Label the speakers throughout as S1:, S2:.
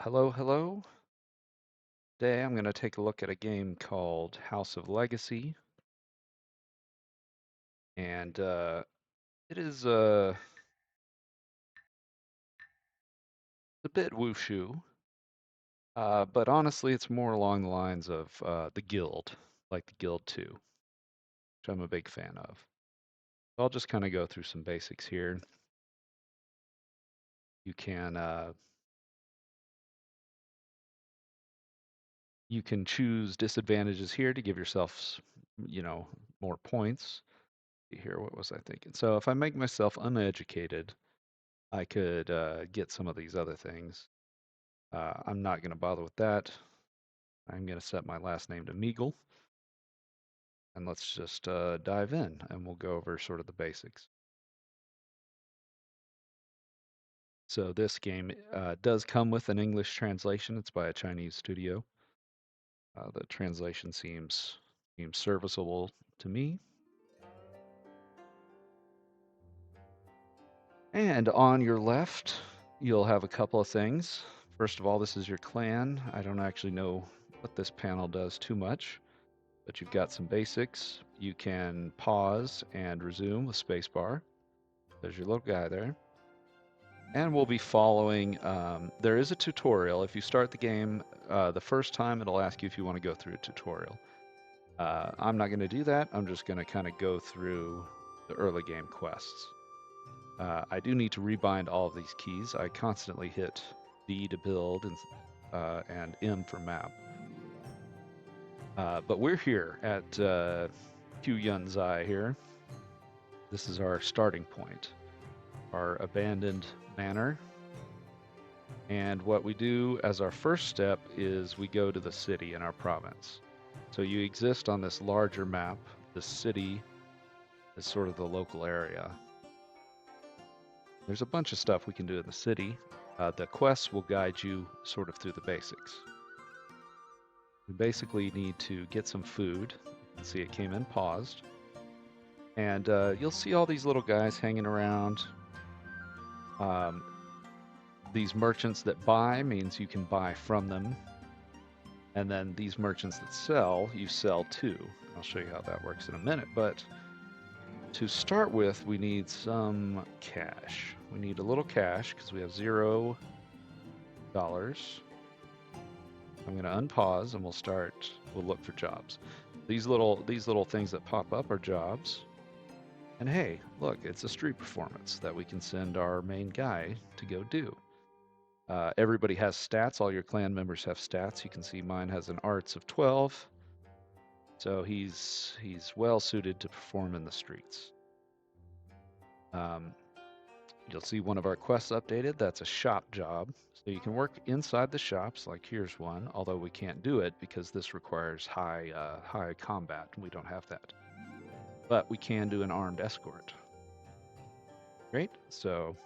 S1: Hello, hello. Today I'm going to take a look at a game called House of Legacy, and it is a bit wushu, but honestly, it's more along the lines of the Guild, like the Guild 2, which I'm a big fan of. So I'll just kind of go through some basics here. You can uh, you can choose disadvantages here to give yourself, you know, more points. Here, what was I thinking? So if I make myself uneducated, I could get some of these other things. I'm not going to bother with that. I'm going to set my last name to Meagle, and let's just dive in, and we'll go over sort of the basics. So this game does come with an English translation. It's by a Chinese studio. The translation seems serviceable to me. And on your left, you'll have a couple of things. First of all, this is your clan. I don't actually know what this panel does too much, but you've got some basics. You can pause and resume with spacebar. There's your little guy there. And we'll be following, there is a tutorial. If you start the game the first time, it'll ask you if you want to go through a tutorial. I'm not going to do that. I'm just going to kind of go through the early game quests. I do need to rebind all of these keys. I constantly hit B to build and M for map. But we're here at Yunzai here. This is our starting point, our abandoned manor. And what we do as our first step is we go to the city in our province. So you exist on this larger map. The city is sort of the local area. There's a bunch of stuff we can do in the city. The quests will guide you sort of through the basics. We basically need to get some food. You can see it came in paused. And you'll see all these little guys hanging around. These merchants that buy means you can buy from them. And then these merchants that sell, you sell to. I'll show you how that works in a minute. But to start with, we need some cash. We need a little cash because we have $0. I'm going to unpause and we'll look for jobs. These little things that pop up are jobs. And hey, look, it's a street performance that we can send our main guy to go do. Everybody has stats. All your clan members have stats. You can see mine has an arts of 12. So he's well suited to perform in the streets. You'll see one of our quests updated. That's a shop job. So you can work inside the shops, like here's one, although we can't do it because this requires high combat. We don't have that. But we can do an armed escort. Great. So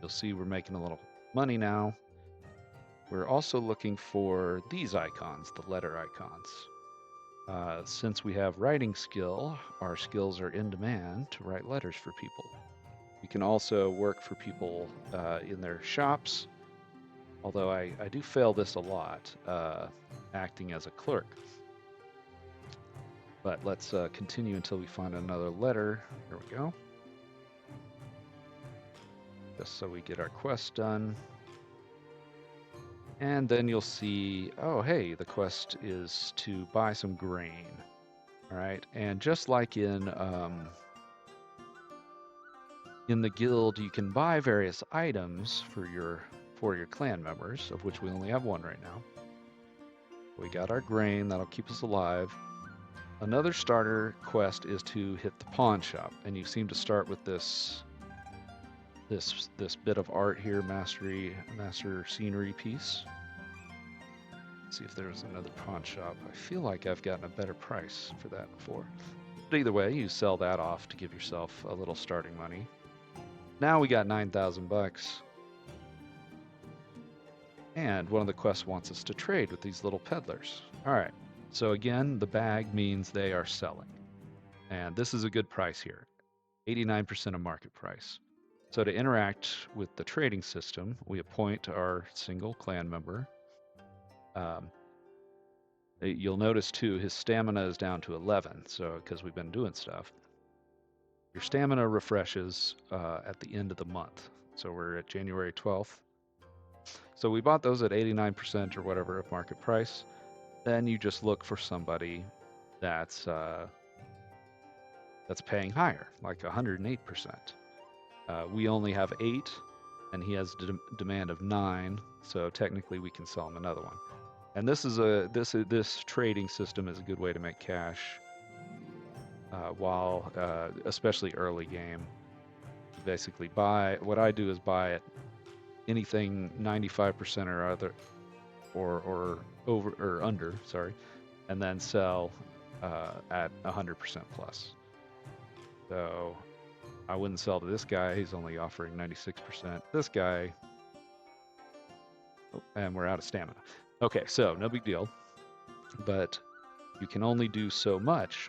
S1: you'll see we're making a little money now. We're also looking for these icons, the letter icons. Since we have writing skill, our skills are in demand to write letters for people. We can also work for people in their shops, although I do fail this a lot, acting as a clerk. But let's continue until we find another letter. Here we go. Just so we get our quest done. And then you'll see, oh, hey, the quest is to buy some grain. All right, and just like in the guild, you can buy various items for your clan members, of which we only have one right now. We got our grain, that'll keep us alive. Another starter quest is to hit the pawn shop, and you seem to start with this bit of art here, master scenery piece. Let's see if there's another pawn shop. I feel like I've gotten a better price for that before. But either way, you sell that off to give yourself a little starting money. Now we got 9,000 bucks. And one of the quests wants us to trade with these little peddlers. All right. So again, the bag means they are selling. And this is a good price here. 89% of market price. So to interact with the trading system, we appoint our single clan member. You'll notice too, his stamina is down to 11, so because we've been doing stuff. Your stamina refreshes at the end of the month. So we're at January 12th. So we bought those at 89% or whatever of market price. Then you just look for somebody that's paying higher, like 108%. We only have 8, and he has a demand of 9, so technically we can sell him another one. And this trading system is a good way to make cash while especially early game. Basically, what I do is buy at anything 95% or other, or over or under, sorry, and then sell at 100% plus. So I wouldn't sell to this guy. He's only offering 96%. This guy, and we're out of stamina. Okay, so no big deal, but you can only do so much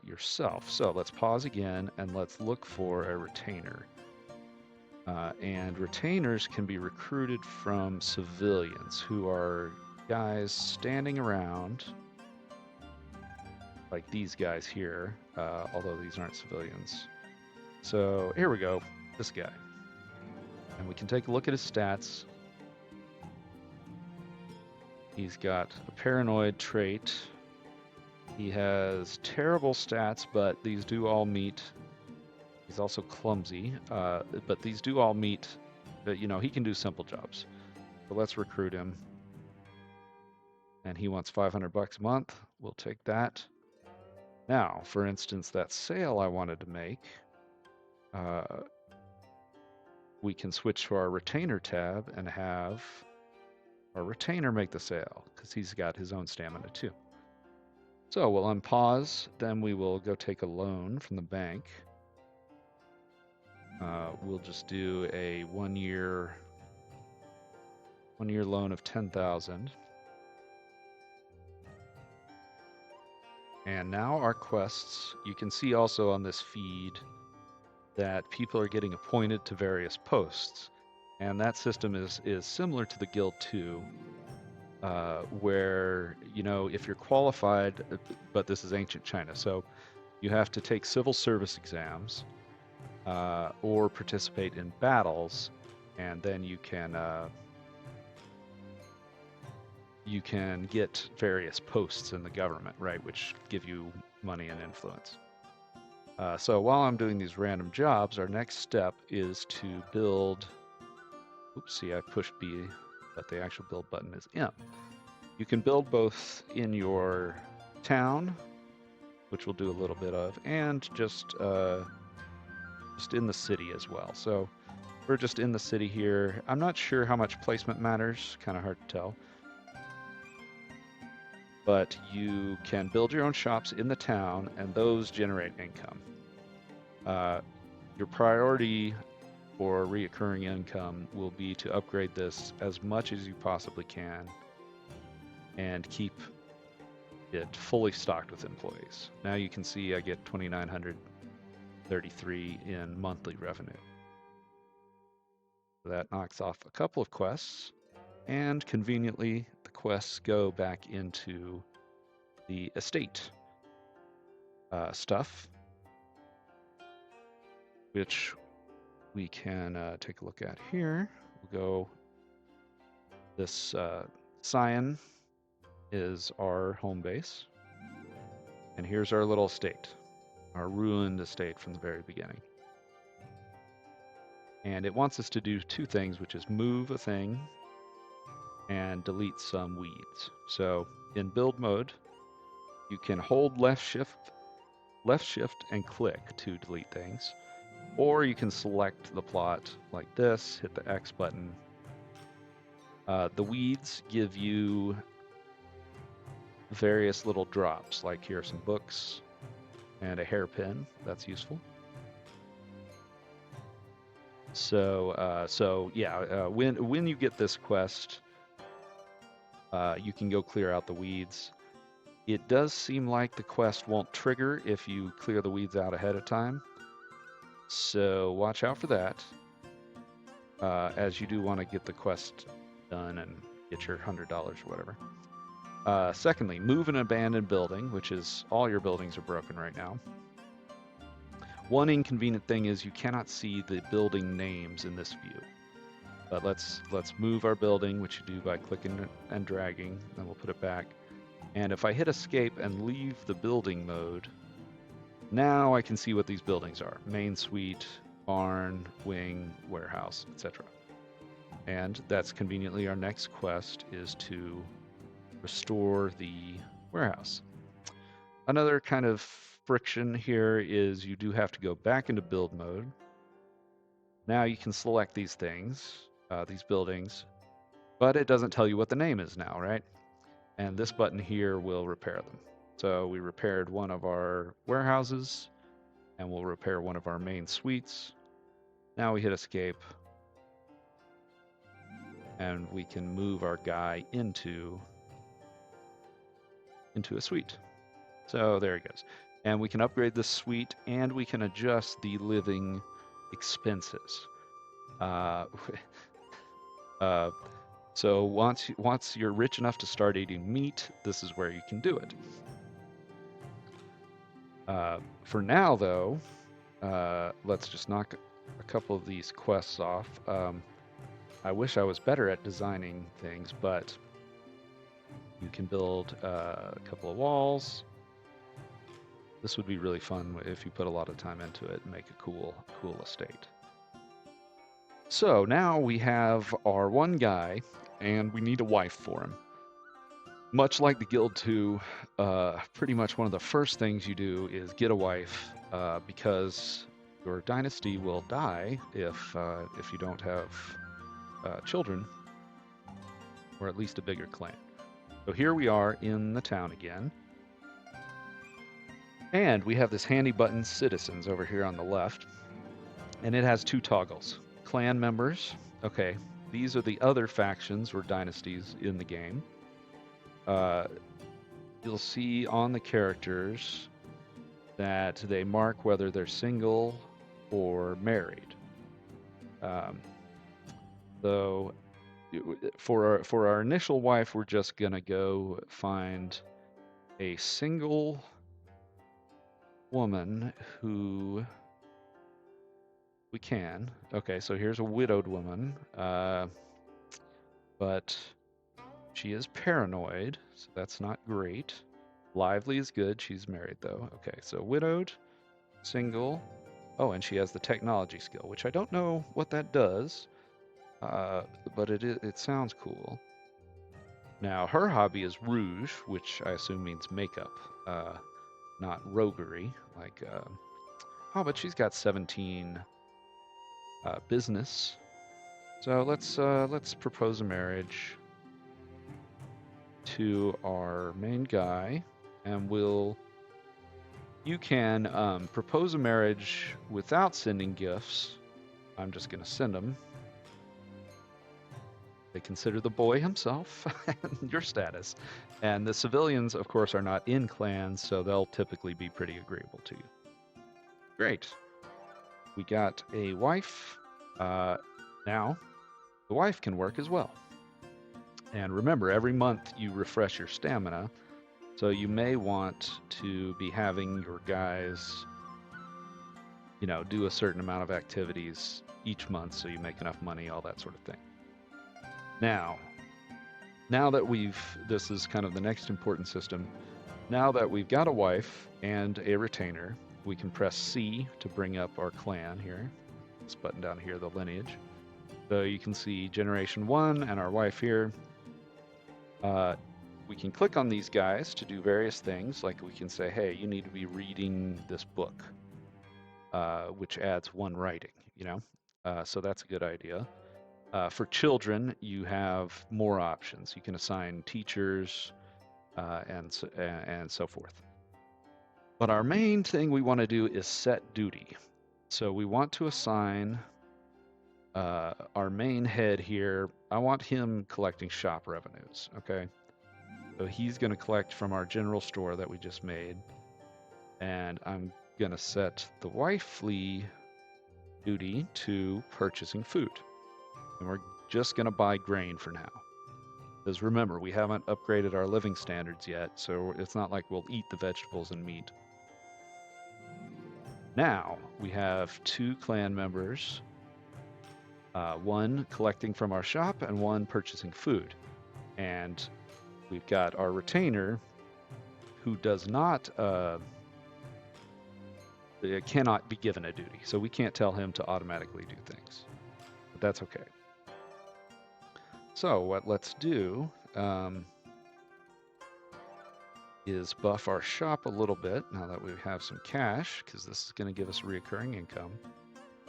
S1: yourself. So let's pause again and let's look for a retainer. And retainers can be recruited from civilians who are guys standing around like these guys here, although these aren't civilians. So here we go, this guy. And we can take a look at his stats. He's got a paranoid trait. He has terrible stats, but these do all meet. He's also clumsy, but these do all meet. You know, he can do simple jobs. So let's recruit him. And he wants $500 a month. We'll take that. Now, for instance, that sale I wanted to make, we can switch to our retainer tab and have our retainer make the sale because he's got his own stamina too. So we'll unpause, then we will go take a loan from the bank. We'll just do a one-year loan of 10,000. And now our quests, you can see also on this feed that people are getting appointed to various posts. And that system is similar to the Guild 2, where, you know, if you're qualified, but this is ancient China, so you have to take civil service exams or participate in battles, and then you can get various posts in the government, right, which give you money and influence. So while I'm doing these random jobs, our next step is to build. Oopsie, I pushed B, but the actual build button is M. You can build both in your town, which we'll do a little bit of, and just in the city as well. So we're just in the city here. I'm not sure how much placement matters, kind of hard to tell. But you can build your own shops in the town, and those generate income. Your priority for reoccurring income will be to upgrade this as much as you possibly can and keep it fully stocked with employees. Now you can see I get 2,933 in monthly revenue. So that knocks off a couple of quests, and conveniently the quests go back into the estate stuff, which we can take a look at here. We'll go, this Sion is our home base, and here's our little estate, our ruined estate from the very beginning. And it wants us to do two things, which is move a thing and delete some weeds. So in build mode, you can hold left shift and click to delete things, or you can select the plot like this, hit the X button. The weeds give you various little drops, like here are some books and a hairpin. That's useful. So yeah, when you get this quest, you can go clear out the weeds. It does seem like the quest won't trigger if you clear the weeds out ahead of time, so watch out for that. as you do want to get the quest done and get your $100 or whatever. Secondly, move an abandoned building, which is all your buildings are broken right now. One inconvenient thing is you cannot see the building names in this view. But let's move our building, which you do by clicking and dragging, and we'll put it back. And if I hit escape and leave the building mode, now I can see what these buildings are: main suite, barn, wing, warehouse, etc. And that's conveniently our next quest, is to restore the warehouse. Another kind of friction here is you do have to go back into build mode. Now you can select these things, these buildings, but it doesn't tell you what the name is now, right? And this button here will repair them. So we repaired one of our warehouses, and we'll repair one of our main suites. Now we hit escape, and we can move our guy into a suite. So there he goes. And we can upgrade this suite, and we can adjust the living expenses. So once you're rich enough to start eating meat, this is where you can do it. For now, though, let's just knock a couple of these quests off. I wish I was better at designing things, but you can build a couple of walls. This would be really fun if you put a lot of time into it and make a cool estate. So now we have our one guy, and we need a wife for him. Much like the Guild 2, pretty much one of the first things you do is get a wife, because your dynasty will die if you don't have children, or at least a bigger clan. So here we are in the town again. And we have this handy button, Citizens, over here on the left. And it has two toggles. Clan members. Okay, these are the other factions or dynasties in the game. You'll see on the characters that they mark whether they're single or married. So for our initial wife, we're just gonna go find a single woman who we can. Okay, so here's a widowed woman, but she is paranoid, so that's not great. Lively is good. She's married, though. Okay, so widowed, single. Oh, and she has the technology skill, which I don't know what that does, but it sounds cool. Now, her hobby is rouge, which I assume means makeup, not roguery. Like, oh, but she's got 17 business. So let's propose a marriage to our main guy, and you can propose a marriage without sending gifts. I'm just gonna send them. They consider the boy himself and your status. And the civilians, of course, are not in clans, so they'll typically be pretty agreeable to you. Great. We got a wife. Now, the wife can work as well. And remember, every month you refresh your stamina, so you may want to be having your guys, do a certain amount of activities each month so you make enough money, all that sort of thing. Now that this is kind of the next important system. Now that we've got a wife and a retainer, we can press C to bring up our clan here. This button down here, the lineage. So you can see Generation 1 and our wife here. We can click on these guys to do various things, like we can say, hey, you need to be reading this book, which adds one writing, so that's a good idea. For children, you have more options. You can assign teachers and so forth. But our main thing we want to do is set duty. So we want to assign our main head here. I want him collecting shop revenues, okay? So he's going to collect from our general store that we just made. And I'm going to set the wifely duty to purchasing food. And we're just going to buy grain for now. Because remember, we haven't upgraded our living standards yet, so it's not like we'll eat the vegetables and meat. Now, we have 2 clan members, one collecting from our shop and one purchasing food. And we've got our retainer who does not, cannot be given a duty. So we can't tell him to automatically do things. But that's okay. So what let's do is buff our shop a little bit now that we have some cash, because this is going to give us recurring income.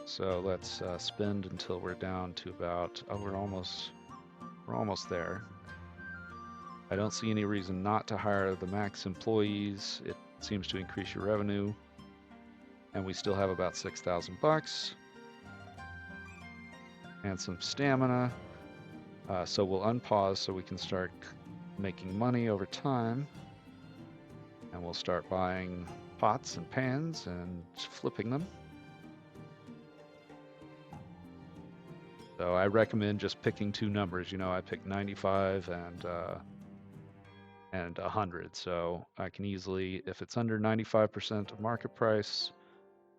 S1: So let's spend until we're down to about, oh, we're almost there. I don't see any reason not to hire the max employees. It seems to increase your revenue. And we still have about 6,000 bucks and some stamina. So we'll unpause so we can start making money over time. And we'll start buying pots and pans and flipping them. So I recommend just picking 2 numbers. You know, I picked 95 and 100. So I can easily, if it's under 95% of market price,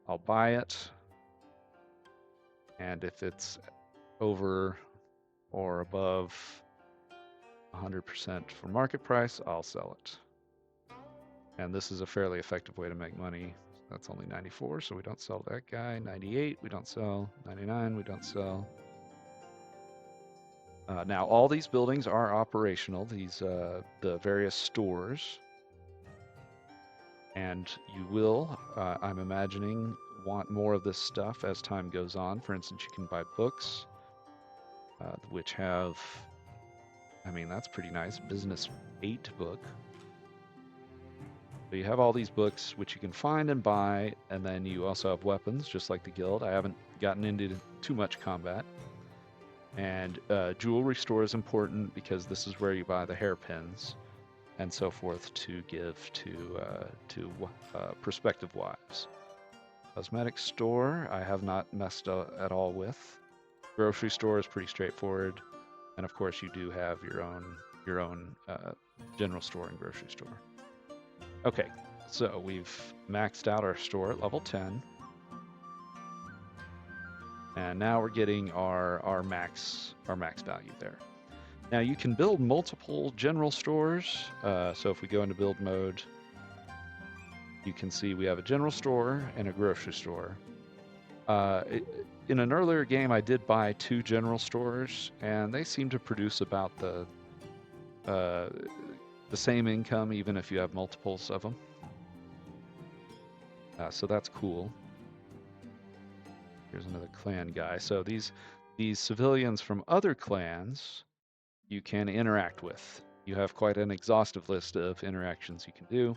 S1: I'll buy it. And if it's over or above 100% for market price, I'll sell it. And this is a fairly effective way to make money. That's only 94, so we don't sell that guy. 98, we don't sell. 99, we don't sell. Now, all these buildings are operational, these the various stores. And you will, I'm imagining, want more of this stuff as time goes on. For instance, you can buy books, which have, I mean, that's pretty nice. Business 8 book. So you have all these books which you can find and buy, and then you also have weapons, just like the guild. I haven't gotten into too much combat. And jewelry store is important because this is where you buy the hairpins and so forth to give to prospective wives. Cosmetic store, I have not messed at all with. Grocery store is pretty straightforward, and of course you do have your own general store and grocery store. Okay, so we've maxed out our store at level 10. And now we're getting our max value there. Now you can build multiple general stores. So if we go into build mode, you can see we have a general store and a grocery store. In an earlier game, I did buy 2 general stores, and they seem to produce about the same income, even if you have multiples of them. So that's cool. Here's another clan guy. So these civilians from other clans you can interact with. You have quite an exhaustive list of interactions you can do.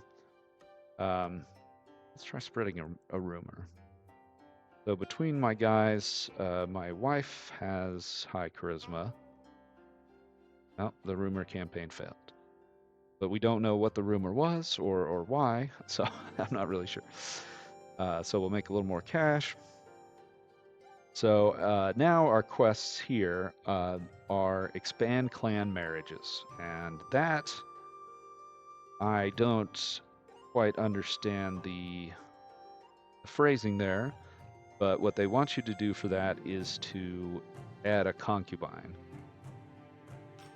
S1: Let's try spreading a rumor. So between my guys, my wife has high charisma. Oh, the rumor campaign failed. But we don't know what the rumor was or why, so I'm not really sure. So we'll make a little more cash. So now our quests here are expand clan marriages, and that I don't quite understand the phrasing there, but what they want you to do for that is to add a concubine.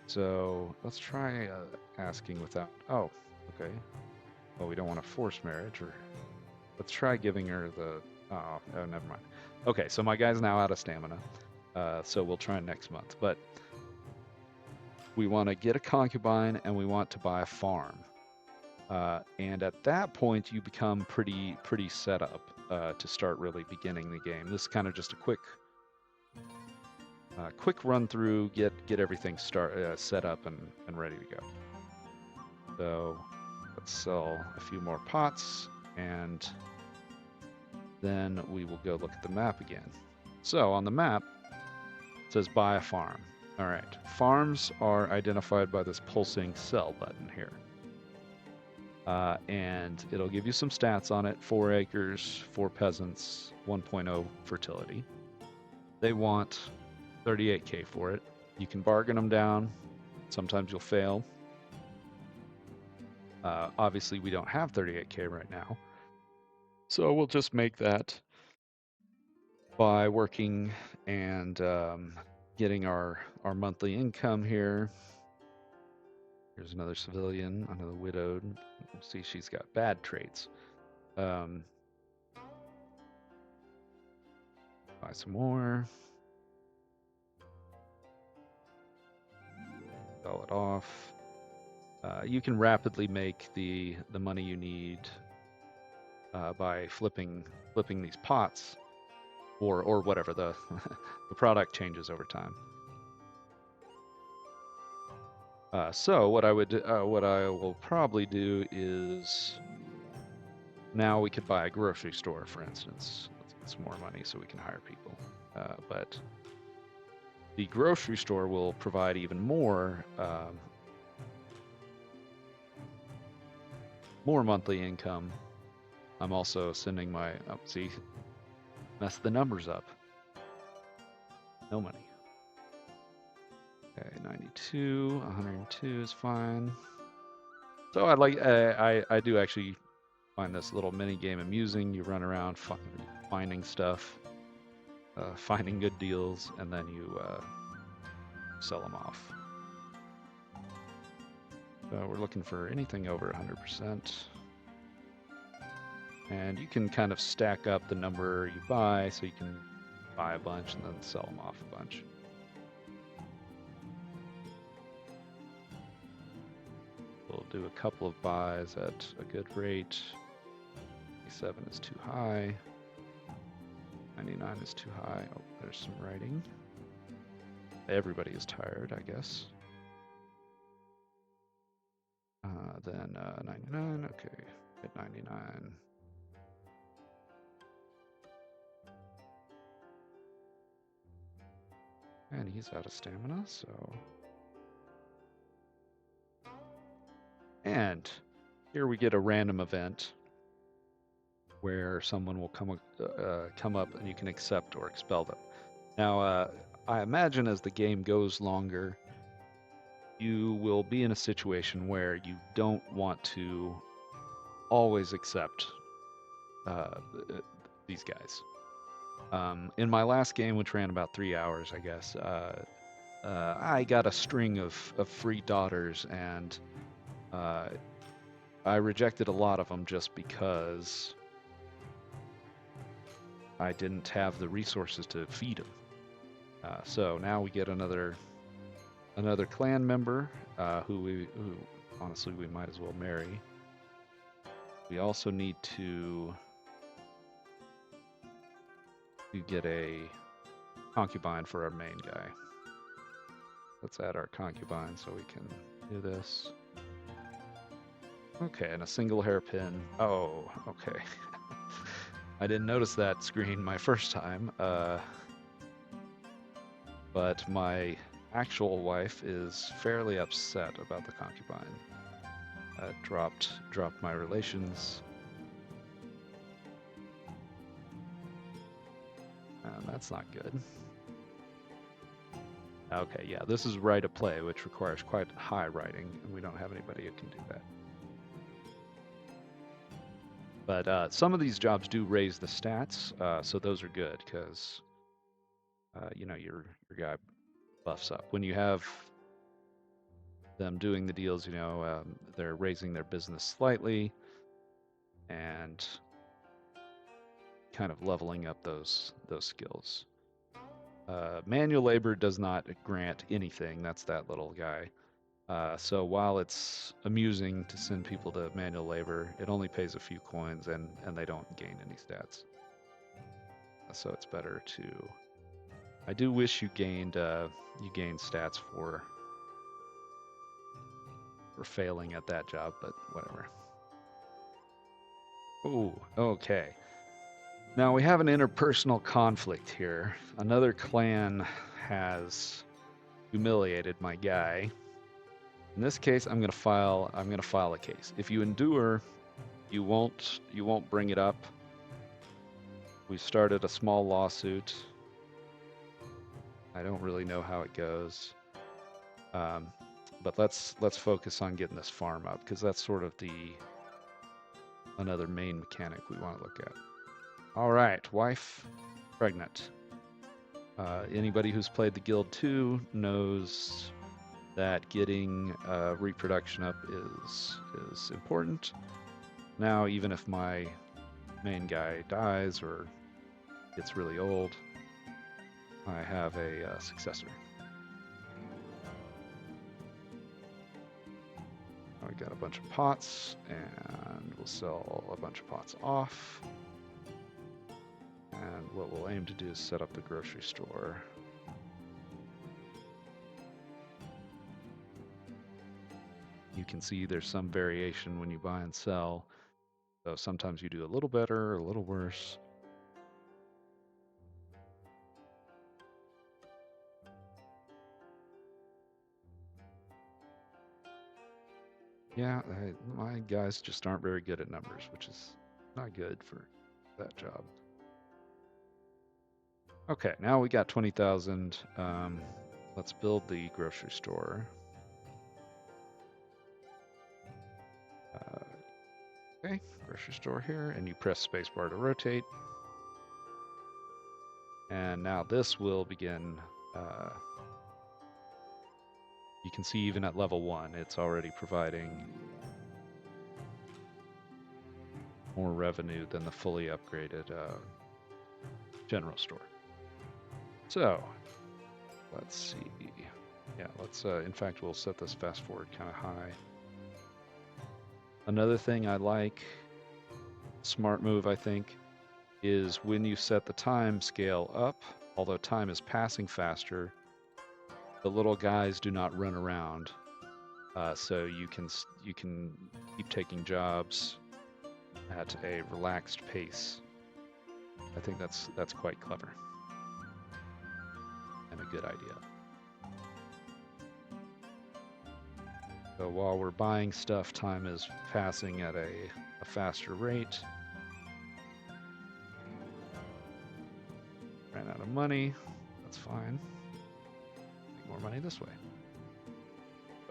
S1: So let's try asking without, oh, okay. Well, we don't want a forced marriage, or let's try giving her the, oh, never mind. Okay, so my guy's now out of stamina, so we'll try next month. But we want to get a concubine, and we want to buy a farm. And at that point, you become pretty set up to start really beginning the game. This is kind of just a quick run through, get everything set up and ready to go. So let's sell a few more pots, and then we will go look at the map again. So on the map, it says buy a farm. All right, farms are identified by this pulsing cell button here. And it'll give you some stats on it: 4 acres, 4 peasants, 1.0 fertility. They want 38K for it. You can bargain them down. Sometimes you'll fail. Obviously, we don't have 38K right now. So we'll just make that by working and getting our monthly income here. Here's another civilian, another widowed. See, she's got bad traits. Buy some more. Sell it off. You can rapidly make the money you need by flipping these pots, or whatever the the product changes over time. So what I will probably do is now we could buy a grocery store, for instance. Let's get some more money so we can hire people. But the grocery store will provide even more monthly income. I'm also sending my see, mess the numbers up. No money. Okay, 92, 102 is fine. So I do actually find this little mini game amusing. You run around finding stuff, finding good deals, and then you sell them off. So we're looking for anything over 100%. And you can kind of stack up the number you buy, so you can buy a bunch and then sell them off a bunch. We'll do a couple of buys at a good rate. 87 is too high. 99 is too high. Oh, there's some writing. Everybody is tired, I guess. Then 99, okay, hit 99. And he's out of stamina, so. And here we get a random event where someone will come up and you can accept or expel them. Now, I imagine as the game goes longer, you will be in a situation where you don't want to always accept these guys. In my last game, which ran about 3 hours, I guess, I got a string of free daughters, and I rejected a lot of them just because I didn't have the resources to feed them. So now we get another clan member who honestly we might as well marry. We also need to get a concubine for our main guy. Let's add our concubine so we can do this. Okay, and a single hairpin. Oh, okay. I didn't notice that screen my first time. But my actual wife is fairly upset about the concubine. Dropped my relations. And that's not good. Okay, yeah, this is Write a Play, which requires quite high writing, and we don't have anybody who can do that. But some of these jobs do raise the stats, so those are good because you know, your guy buffs up. When you have them doing the deals, you know, they're raising their business slightly and kind of leveling up those skills. Manual labor does not grant anything. That's that little guy. So while it's amusing to send people to manual labor, it only pays a few coins and they don't gain any stats. So it's better to. I do wish you gained stats for failing at that job, but whatever. Oh, okay. Now we have an interpersonal conflict here. Another clan has humiliated my guy. In this case, I'm gonna file a case. If you endure, you won't bring it up. We started a small lawsuit. I don't really know how it goes. But let's focus on getting this farm up, because that's sort of another main mechanic we want to look at. All right, wife pregnant. Anybody who's played the Guild 2 knows that getting reproduction up is important. Now, even if my main guy dies or gets really old, I have a successor. We got a bunch of pots, and we'll sell a bunch of pots off. And what we'll aim to do is set up the grocery store. You can see there's some variation when you buy and sell. So sometimes you do a little better or a little worse. Yeah, my guys just aren't very good at numbers, which is not good for that job. Okay, now we got 20,000. Let's build the grocery store. Okay, grocery store here, and you press spacebar to rotate. And now this will begin. You can see even at level 1, it's already providing more revenue than the fully upgraded general store. So, let's see. Yeah, let's, in fact, we'll set this fast forward kind of high. Another thing I like, smart move, I think, is when you set the time scale up, although time is passing faster, the little guys do not run around. So you can keep taking jobs at a relaxed pace. I think that's quite clever and a good idea. So while we're buying stuff, time is passing at a faster rate. Ran out of money. That's fine. Make more money this way.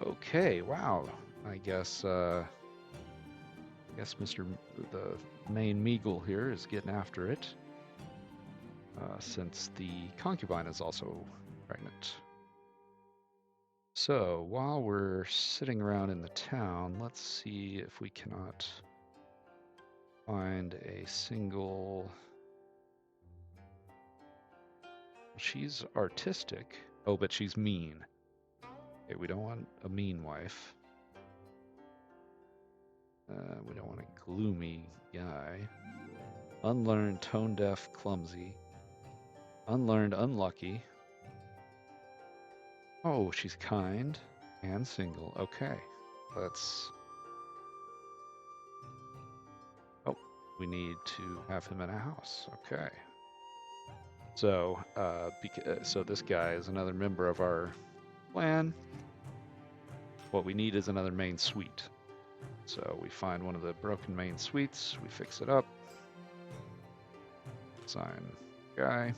S1: Okay, wow. I guess Mr. the main Meagle here is getting after it. Since the concubine is also pregnant. So while we're sitting around in the town, let's see if we cannot find a single. She's artistic. Oh, but she's mean. Okay, we don't want a mean wife. We don't want a gloomy guy. Unlearned, tone deaf, clumsy. Unlearned, unlucky. Oh, she's kind and single. Okay, let's. Oh, we need to have him in a house. Okay. So, so this guy is another member of our clan. What we need is another main suite. So we find one of the broken main suites, we fix it up. Assign guy.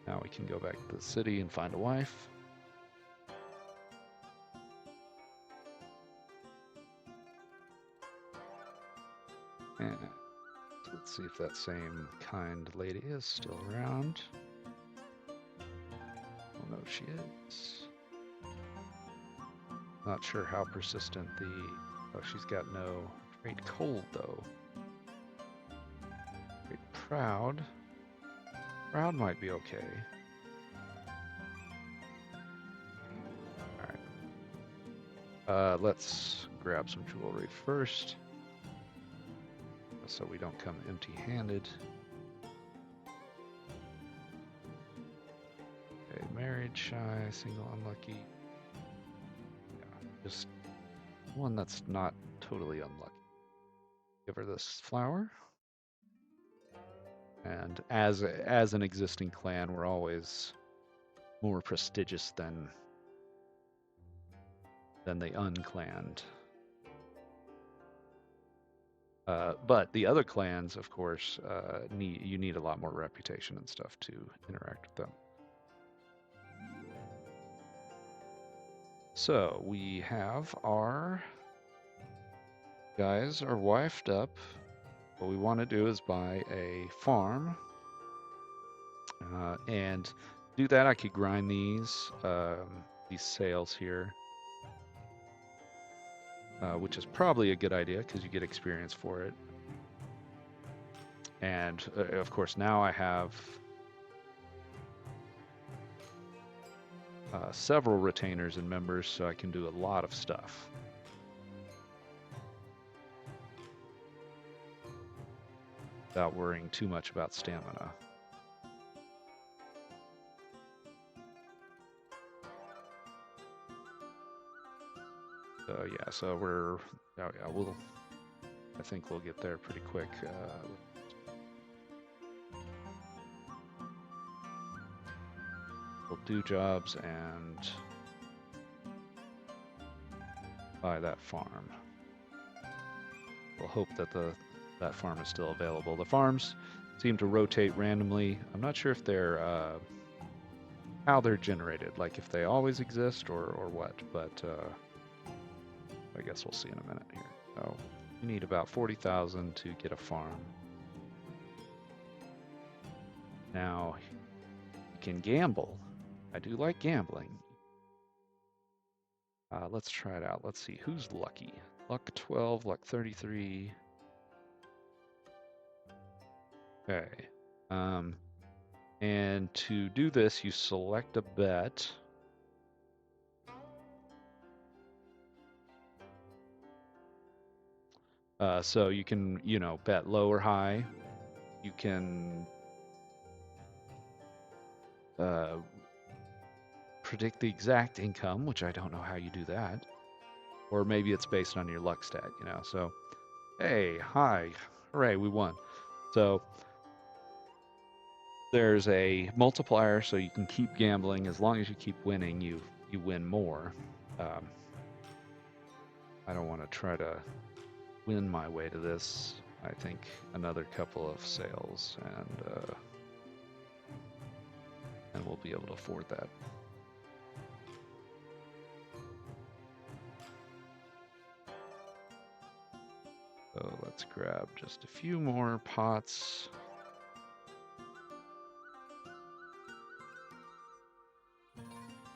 S1: Now we can go back to the city and find a wife. And let's see if that same kind lady is still around. Oh no, she is. Not sure how persistent oh, she's got no trait cold though. Trait proud. Proud might be okay. Alright. Let's grab some jewelry first, so we don't come empty-handed. Okay, married, shy, single, unlucky. Yeah, just one that's not totally unlucky. Give her this flower. And as an existing clan, we're always more prestigious than the unclanned. But the other clans, of course, you need a lot more reputation and stuff to interact with them. So we have our guys are wifed up. What we want to do is buy a farm, and to do that I could grind these sales here, which is probably a good idea because you get experience for it. And of course now I have several retainers and members, so I can do a lot of stuff. Without worrying too much about stamina. So yeah, so we're, oh yeah, I think we'll get there pretty quick. We'll do jobs and buy that farm. We'll hope that that farm is still available. The farms seem to rotate randomly. I'm not sure if they're how they're generated, like if they always exist or what, but I guess we'll see in a minute here. So you need about 40,000 to get a farm. Now you can gamble. I do like gambling. Let's try it out. Let's see who's lucky. Luck 12, luck 33. Okay. And to do this, you select a bet. So you can, bet low or high. You can predict the exact income, which I don't know how you do that. Or maybe it's based on your luck stat, So, hey, hi, hooray, we won. So there's a multiplier, so you can keep gambling. As long as you keep winning, you win more. I don't want to try to win my way to this. I think another couple of sales and we'll be able to afford that. So let's grab just a few more pots.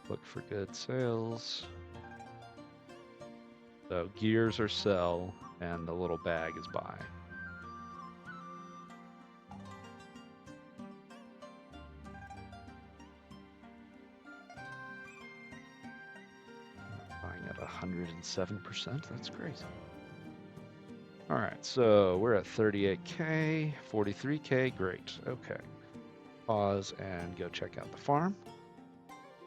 S1: Look for good sales. So gears are sell, and the little bag is buy. Buying at 107%, that's great. All right, so we're at 38K, 43K, great, okay. Pause and go check out the farm.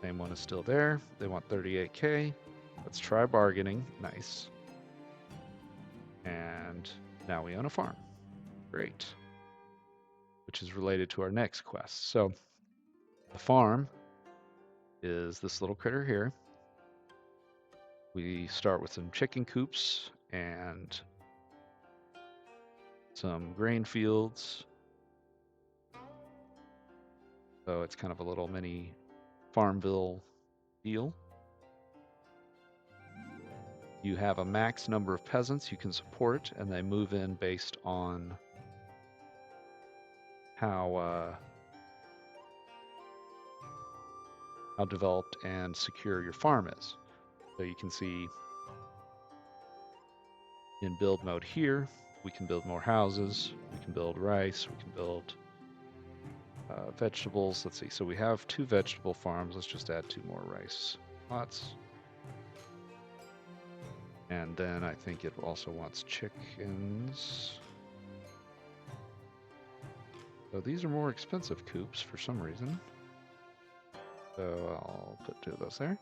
S1: Same one is still there. They want 38K. Let's try bargaining, nice. And now we own a farm, great. Which is related to our next quest. So the farm is this little critter here. We start with some chicken coops and some grain fields. So it's kind of a little mini Farmville deal. You have a max number of peasants you can support, and they move in based on how developed and secure your farm is. So you can see in build mode here, we can build more houses, we can build rice, we can build vegetables. Let's see, so we have 2 vegetable farms. Let's just add 2 more rice plots. And then I think it also wants chickens. So these are more expensive coops for some reason. So I'll put 2 of those there.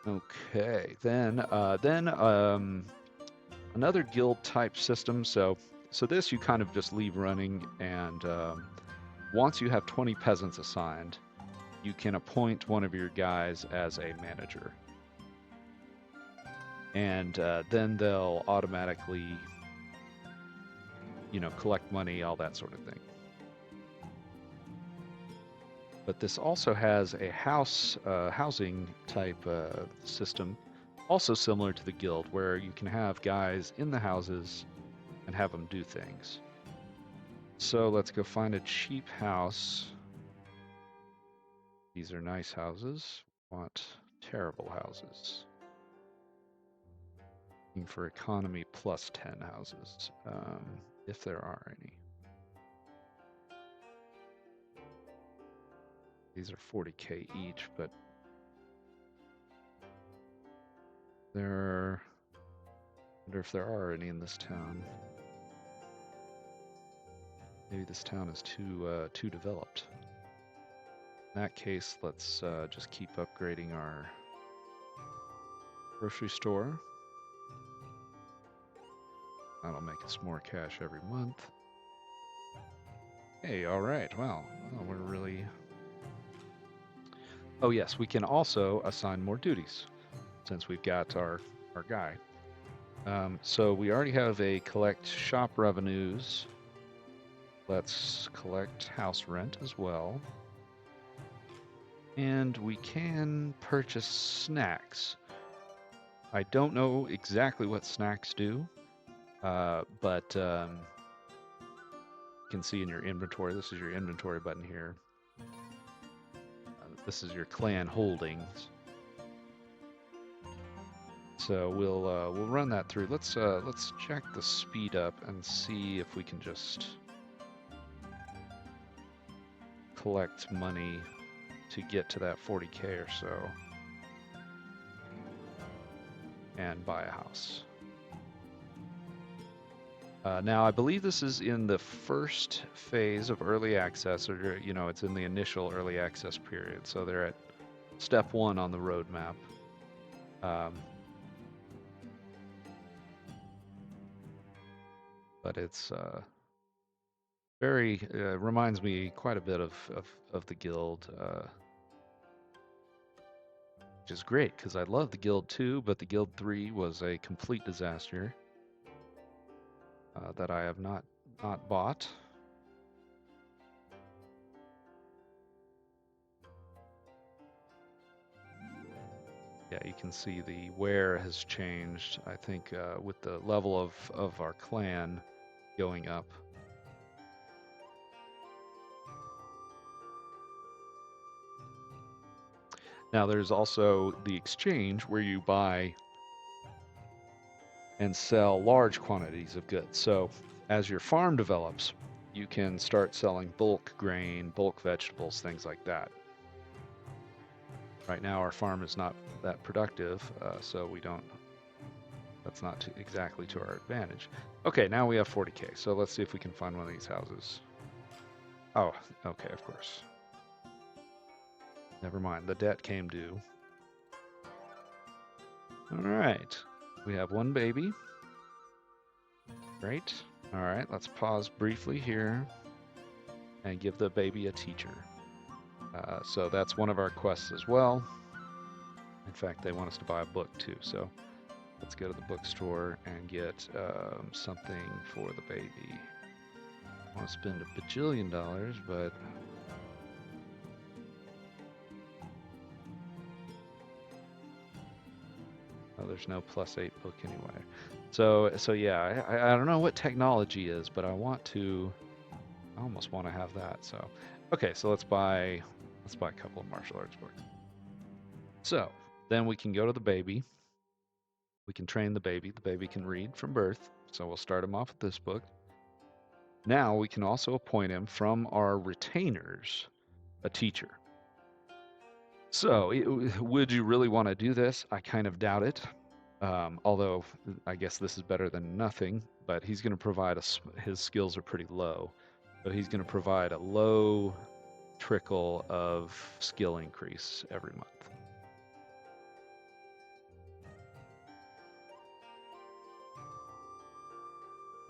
S1: Okay, then another guild type system. So this you kind of just leave running, and once you have 20 peasants assigned, you can appoint one of your guys as a manager. And then they'll automatically, collect money, all that sort of thing. But this also has a housing type system, also similar to the guild, where you can have guys in the houses and have them do things. So let's go find a cheap house. These are nice houses. Want terrible houses. Looking for economy plus 10 houses, if there are any. These are 40k each, but I wonder if there are any in this town. Maybe this town is too developed. In that case, let's just keep upgrading our grocery store. That'll make us more cash every month. Hey, all right. Well, we're really... Oh yes, we can also assign more duties since we've got our guy. So we already have a collect shop revenues. Let's collect house rent as well. And we can purchase snacks. I don't know exactly what snacks do, but you can see in your inventory, this is your inventory button here. This is your clan holdings. So we'll run that through. Let's check the speed up and see if we can just collect money to get to that 40k or so and buy a house. Now I believe this is in the first phase of early access, or it's in the initial early access period. So they're at step 1 on the roadmap. But it's very reminds me quite a bit of the guild, which is great because I love the guild 2, but the guild 3 was a complete disaster that I have not bought. Yeah, you can see the wear has changed, I think, with the level of our clan going up. Now there's also the exchange where you buy and sell large quantities of goods. So as your farm develops, you can start selling bulk grain, bulk vegetables, things like that. Right now our farm is not that productive, so we don't, that's not exactly to our advantage. Okay, now we have 40k, so let's see if we can find one of these houses. Oh, okay, of course. Never mind, the debt came due. All right, we have one baby. Great. All right, let's pause briefly here and give the baby a teacher. So that's one of our quests as well. In fact, they want us to buy a book too. So let's go to the bookstore and get something for the baby. I want to spend $1 bajillion, but oh, there's no +8 book anyway. So yeah, I don't know what technology is, but I almost want to have that. So okay, so let's buy a couple of martial arts books. So then we can go to the baby. We can train the baby. The baby can read from birth. So we'll start him off with this book. Now we can also appoint him from our retainers a teacher. So would you really want to do this? I kind of doubt it. Although I guess this is better than nothing, but he's going to provide his skills are pretty low, but he's going to provide a low trickle of skill increase every month.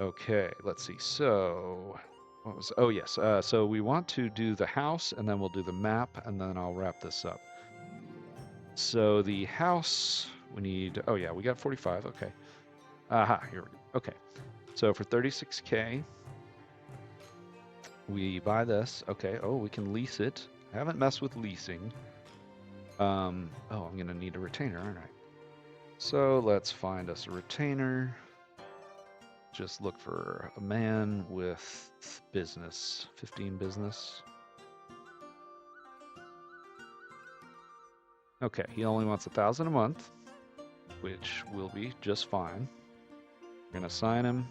S1: Okay, let's see. So what was, oh yes, so we want to do the house and then we'll do the map and then I'll wrap this up. So the house, we need, oh yeah, we got 45, okay. Aha, here we go, okay. So for 36K, we buy this, okay, oh, we can lease it. I haven't messed with leasing. Oh, I'm gonna need a retainer, aren't I? So let's find us a retainer. Just look for a man with business, 15 business. Okay, he only wants 1,000 a month, which will be just fine. We're gonna assign him.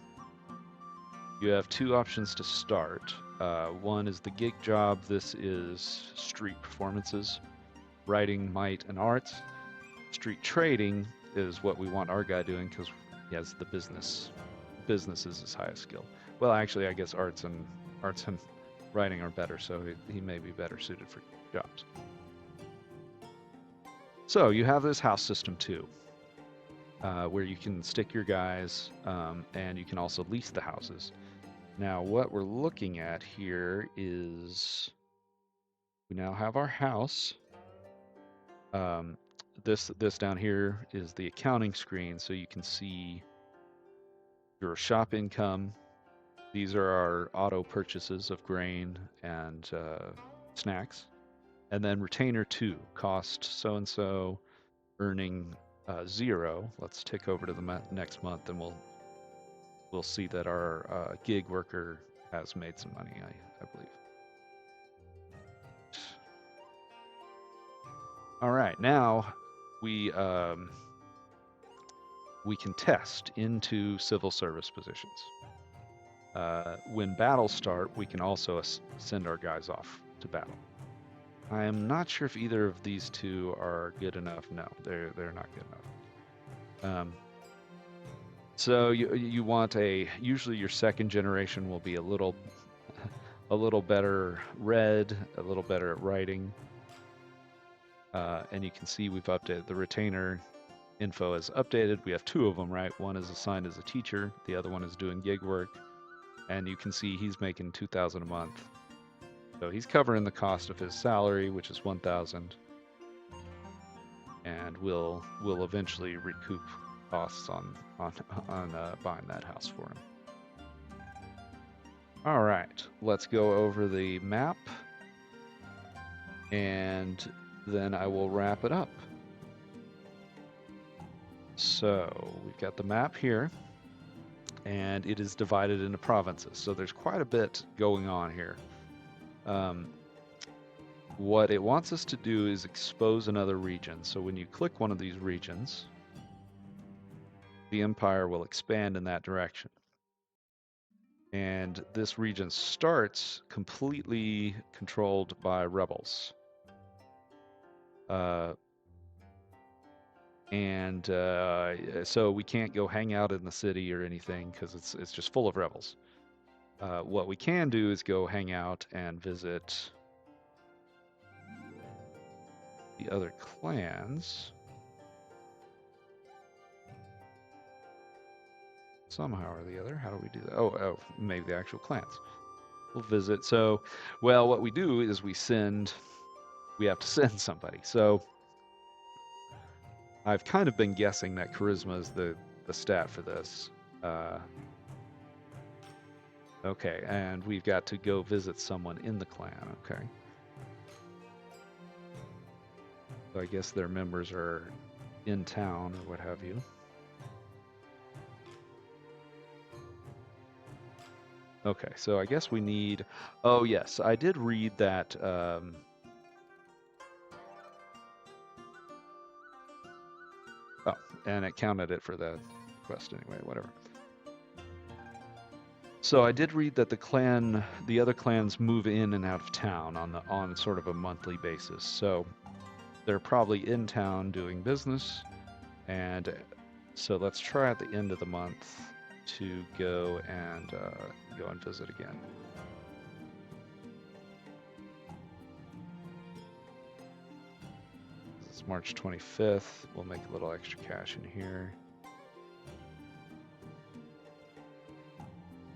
S1: You have two options to start. One is the gig job. This is street performances, writing, might, and arts. Street trading is what we want our guy doing because he has the business. Business is his highest skill. Well, actually, I guess arts and writing are better, so he may be better suited for jobs. So you have this house system too, where you can stick your guys, and you can also lease the houses. Now, what we're looking at here is we now have our house. This down here is the accounting screen, so you can see your shop income. These are our auto purchases of grain and snacks. And then retainer 2, cost so-and-so, earning 0. Let's tick over to the next month and we'll see that our gig worker has made some money, I believe. All right, now we can test into civil service positions. When battles start, we can also send our guys off to battle. I am not sure if either of these two are good enough. No, they're not good enough. So you want usually your second generation will be a little better read, a little better at writing. And you can see we've updated the retainer info is updated. We have two of them, right? One is assigned as a teacher, the other one is doing gig work. And you can see he's making 2,000 a month. So he's covering the cost of his salary, which is 1,000. And we'll eventually recoup costs on buying that house for him. All right, let's go over the map, and then I will wrap it up. So we've got the map here, and it is divided into provinces. So there's quite a bit going on here. What it wants us to do is expose another region. So when you click one of these regions, the empire will expand in that direction. And this region starts completely controlled by rebels. So we can't go hang out in the city or anything because it's just full of rebels. What we can do is go hang out and visit the other clans. Somehow or the other. How do we do that? Oh, maybe the actual clans. We'll visit. So, well, what we do is we have to send somebody. So I've kind of been guessing that charisma is the stat for this. Okay, and we've got to go visit someone in the clan. Okay. So I guess their members are in town or what have you. Okay, so I guess we need... Oh, yes, I did read that... Oh, and it counted it for the quest anyway, whatever. So I did read that the other clans move in and out of town on sort of a monthly basis. So they're probably in town doing business, and so let's try at the end of the month to go and visit again. It's March 25th. We'll make a little extra cash in here.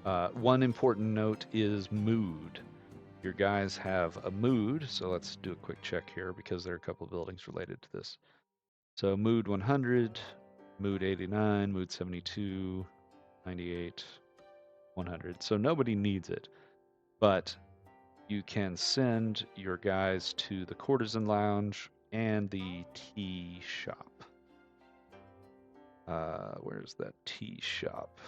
S1: One important note is mood. Your guys have a mood, so let's do a quick check here because there are a couple of buildings related to this. So mood 100, mood 89, mood 72, 98, 100. So nobody needs it, but you can send your guys to the Courtesan Lounge and the tea shop. Where's that tea shop?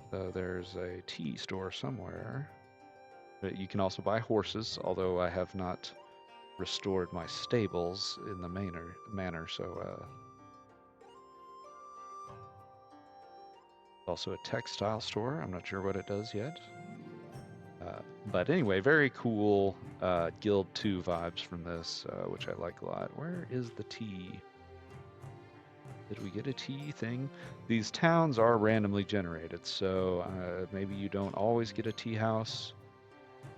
S1: So there's a tea store somewhere. But you can also buy horses, although I have not restored my stables in the manor. So also a textile store. I'm not sure what it does yet. But anyway, very cool Guild 2 vibes from this, which I like a lot. Where is the tea? Did we get a tea thing? These towns are randomly generated, so maybe you don't always get a tea house,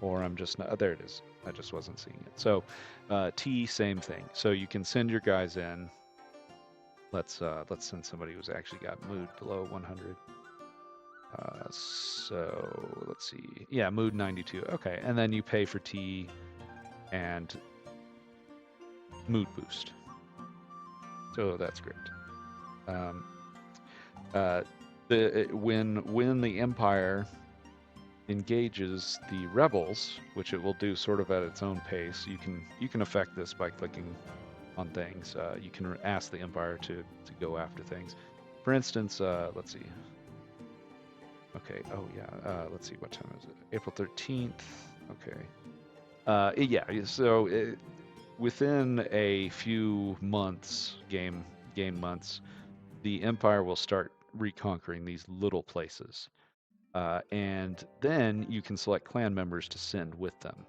S1: or I'm just not. There it is. I just wasn't seeing it. So tea, same thing. So you can send your guys in. Let's send somebody who's actually got mood below 100. So let's see. Yeah, mood 92. Okay, and then you pay for tea and mood boost. So that's great. When the Empire engages the rebels, which it will do sort of at its own pace, you can affect this by clicking on things. You can ask the Empire to go after things. For instance, let's see. Okay. Oh yeah. Let's see. What time is it? April 13th. Okay. Yeah. So within a few months, game months, the Empire will start reconquering these little places, and then you can select clan members to send with them.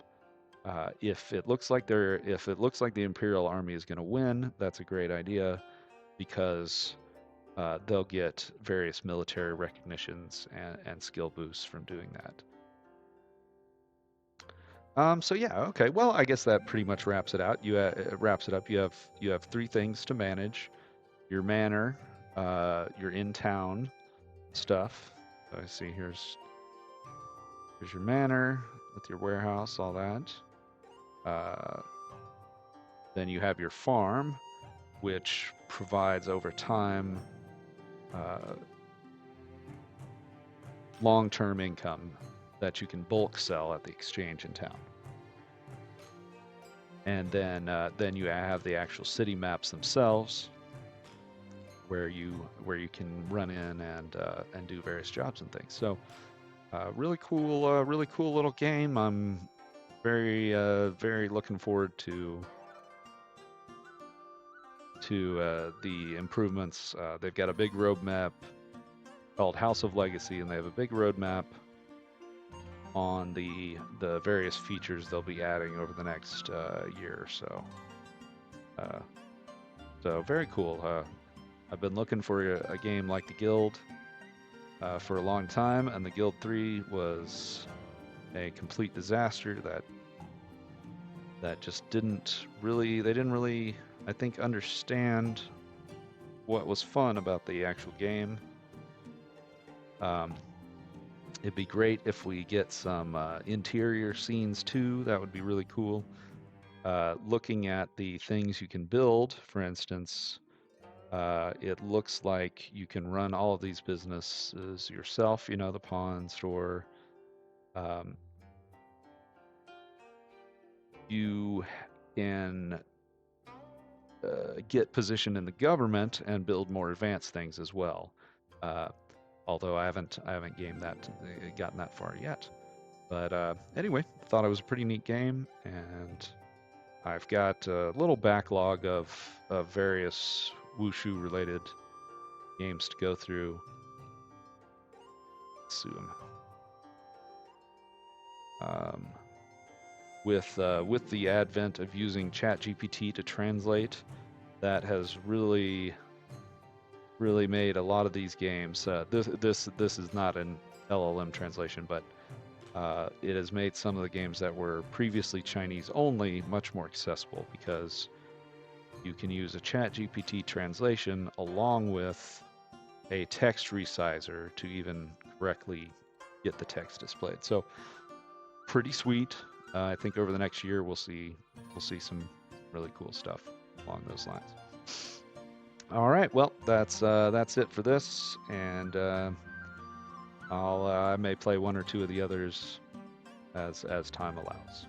S1: If it looks like the Imperial Army is going to win, that's a great idea because they'll get various military recognitions and skill boosts from doing that. So yeah, okay. Well, I guess that pretty much wraps it out. It wraps it up. You have 3 things to manage: your manor, your in-town stuff. So I see here's your manor with your warehouse, all that. Then you have your farm, which provides over time long-term income that you can bulk sell at the exchange in town. And then you have the actual city maps themselves, where you can run in and do various jobs and things. So really cool little game. I'm very looking forward to the improvements. They've got a big roadmap called House of Legacy, and they have a big roadmap on the various features they'll be adding over the next year or so. So very cool. I've been looking for a game like the Guild for a long time, and the Guild 3 was a complete disaster that just didn't really, I think, understand what was fun about the actual game. It'd be great if we get some interior scenes too. That would be really cool. Looking at the things you can build, for instance, it looks like you can run all of these businesses yourself. You know, the pawn store. You can get position in the government and build more advanced things as well. Although I haven't gotten that far yet. But anyway, thought it was a pretty neat game, and I've got a little backlog of various Wushu related games to go through. Let's see them. With the advent of using ChatGPT to translate, that has really made a lot of these games. This is not an LLM translation, but it has made some of the games that were previously Chinese only much more accessible, because you can use a ChatGPT translation along with a text resizer to even correctly get the text displayed. So pretty sweet. I think over the next year we'll see some really cool stuff along those lines. All right, well that's it for this, and I may play one or two of the others as time allows.